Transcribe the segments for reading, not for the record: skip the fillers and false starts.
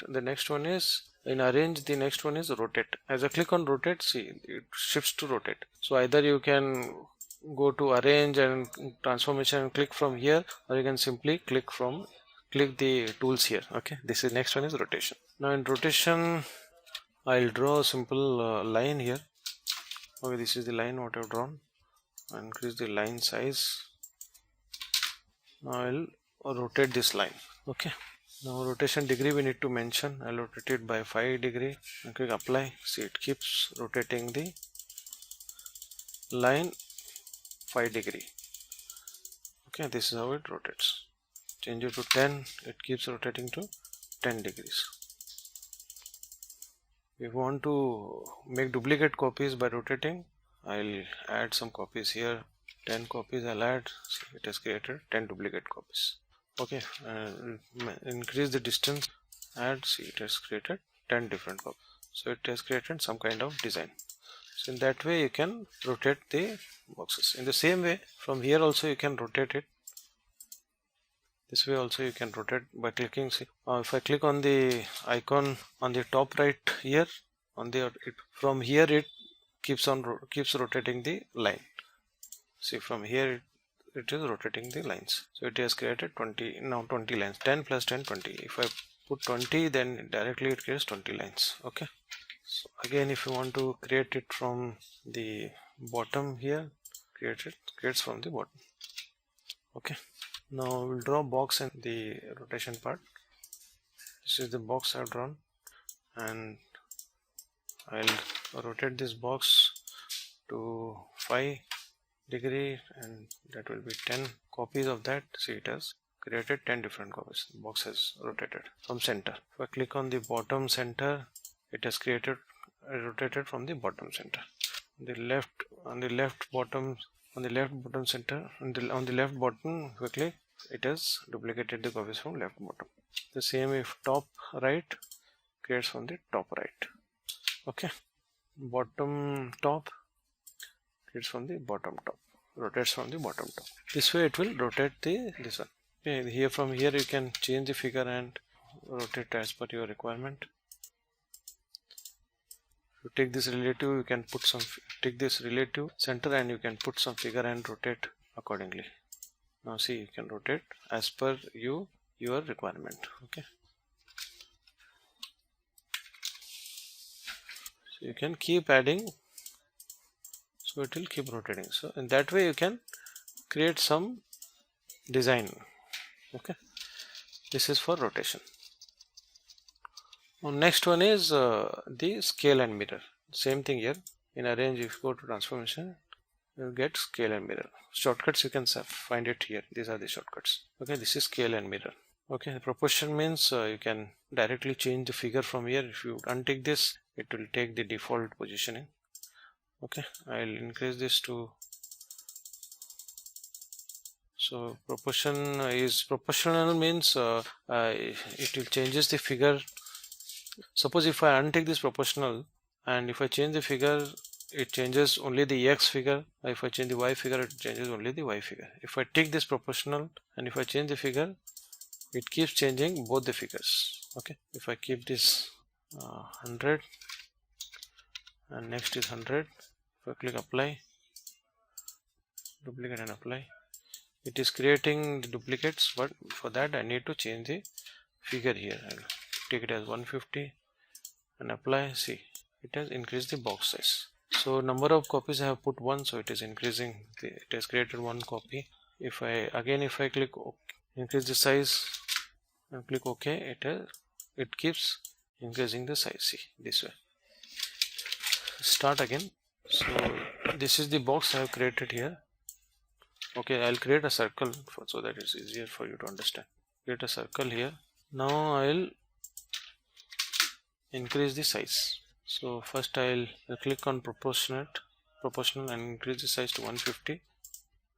the next one is in arrange, the next one is rotate. As I click on rotate, see it shifts to rotate. So either you can go to arrange and transformation and click from here, or you can simply click the tools here. Okay, this is next one is rotation. Now in rotation I'll draw a simple line here. Okay, this is the line what I've drawn. I'll increase the line size. Now I'll rotate this line. Okay, now rotation degree we need to mention. I'll rotate it by 5 degree and click apply. See, it keeps rotating the line 5 degree. Okay, this is how it rotates. Change it to 10, it keeps rotating to 10 degrees. If you want to make duplicate copies by rotating, I'll add some copies here. 10 copies I'll add. So it has created 10 duplicate copies. Okay, increase the distance, add. See, it has created 10 different copies. So it has created some kind of design. So in that way you can rotate the boxes. In the same way, from here also you can rotate it. This way also you can rotate by clicking. See, if I click on the icon on the top right here, from here it keeps rotating the line. See, from here it is rotating the lines. So it has created 20 lines. 10 plus 10, 20. If I put 20, then directly it creates 20 lines. Okay. So again, if you want to create it from the bottom here, creates from the bottom. Okay. Now we'll draw a box in the rotation part. This is the box I've drawn, and I'll rotate this box to 5 degree, and that will be 10 copies of that. See, it has created 10 different copies. The box has rotated from center. If I click on the bottom center, it has rotated from the bottom center. On the left bottom center, on the left bottom, if I click, it has duplicated the copies from left bottom. The same if top right, creates from the top right. Okay, bottom top creates from the bottom top, rotates from the bottom top. This way it will rotate this one. Okay, here from here you can change the figure and rotate as per your requirement. You take this relative, you can take this relative center and you can put some figure and rotate accordingly. Now see, you can rotate as per your requirement. Okay, so you can keep adding, so it will keep rotating. So in that way you can create some design. Okay, this is for rotation. Now next one is the scale and mirror. Same thing here. In arrange, if you go to transformation, you get scale and mirror. Shortcuts you can find it here. These are the shortcuts. Okay, this is scale and mirror. Okay, the proportion means you can directly change the figure from here. If you untick this, it will take the default positioning. Okay, I'll increase this to, so proportional means it will changes the figure. Suppose if I untick this proportional and if I change the figure, it changes only the X figure. If I change the Y figure, it changes only the Y figure. If I take this proportional and if I change the figure, it keeps changing both the figures. Okay, if I keep this 100 and next is 100, if I click apply, duplicate and apply, it is creating the duplicates, but for that I need to change the figure here. I'll take it as 150 and apply. See, it has increased the box size. So number of copies I have put 1, so it is increasing. It has created 1 copy. If I click increase the size and click OK, it keeps increasing the size. See, this way. Start again. So this is the box I have created here. Okay, I'll create a circle so that it's easier for you to understand. Create a circle here. Now I'll increase the size. So first I'll click on proportional and increase the size to 150,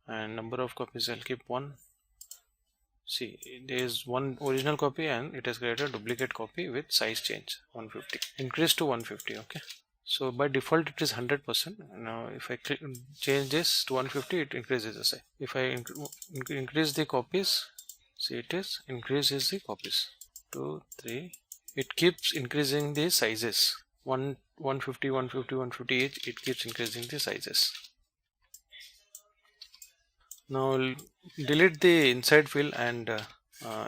and number of copies I'll keep 1. See, there is one original copy and it has created a duplicate copy with size change 150. Increase to 150. Okay, so by default it is 100%. Now if I change this to 150, it increases the size. If I increase the copies, see, it is increases the copies 2, 3, it keeps increasing the sizes. 150, 150, 150 each, it keeps increasing the sizes. Now I'll delete the inside fill, and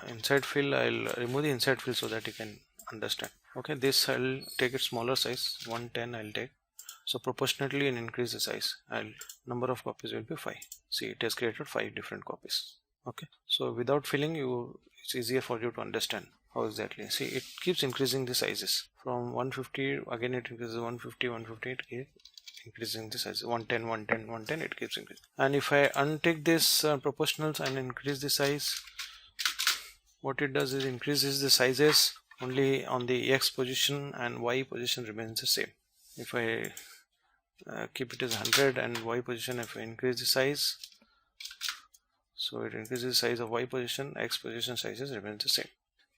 inside fill, I'll remove the inside fill so that you can understand. Okay, this I'll take it smaller size, 110 I'll take. So proportionately and increase the size, and number of copies will be 5. See, it has created 5 different copies. Okay, so without filling, it's easier for you to understand how exactly. See, it keeps increasing the sizes from 150, again it increases 150, 150, it keeps increasing the size, 110, 110, 110, it keeps increasing. And if I untick this proportionals and increase the size, what it does is increases the sizes only on the X position, and Y position remains the same. If I keep it as 100 and Y position, if I increase the size, so it increases the size of Y position, X position sizes remains the same.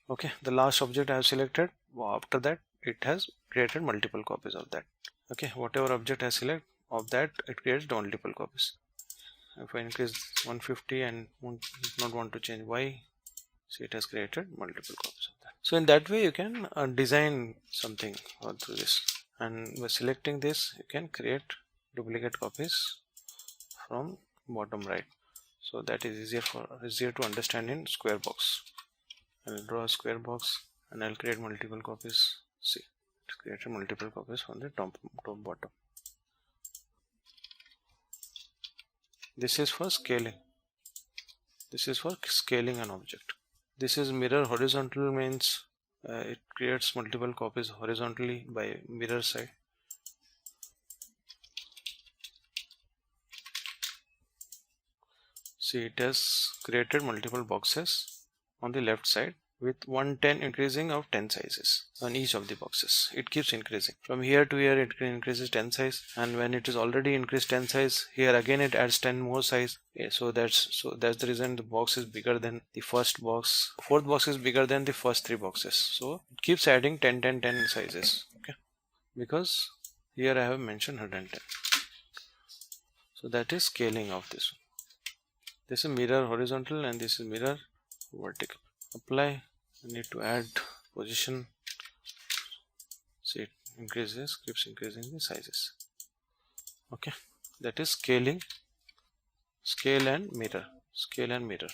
Okay, the last object I have selected, after that it has created multiple copies of that. Okay, whatever object I select of that, it creates multiple copies. If I increase 150 and not want to change Y, see, it has created multiple copies of that. So in that way you can design something through this, and by selecting this you can create duplicate copies from bottom right. So that is easier to understand in square box. I'll draw a square box and I'll create multiple copies. See, it created multiple copies from the top bottom. This is for scaling. This is for scaling an object. This is mirror horizontal, means it creates multiple copies horizontally by mirror side. See, it has created multiple boxes on the left side with 110 increasing of 10 sizes on each of the boxes. It keeps increasing from here to here, it increases 10 size, and when it is already increased 10 size, here again it adds 10 more size. Okay, so that's the reason the box is bigger than the first box. Fourth box is bigger than the first 3 boxes. So it keeps adding 10 10 10 sizes. Okay, because here I have mentioned 110. So that is scaling of this one. This is mirror horizontal and this is mirror vertical. Apply, I need to add position. See, it increases, keeps increasing the sizes. Okay, that is scaling, scale and mirror, scale and mirror.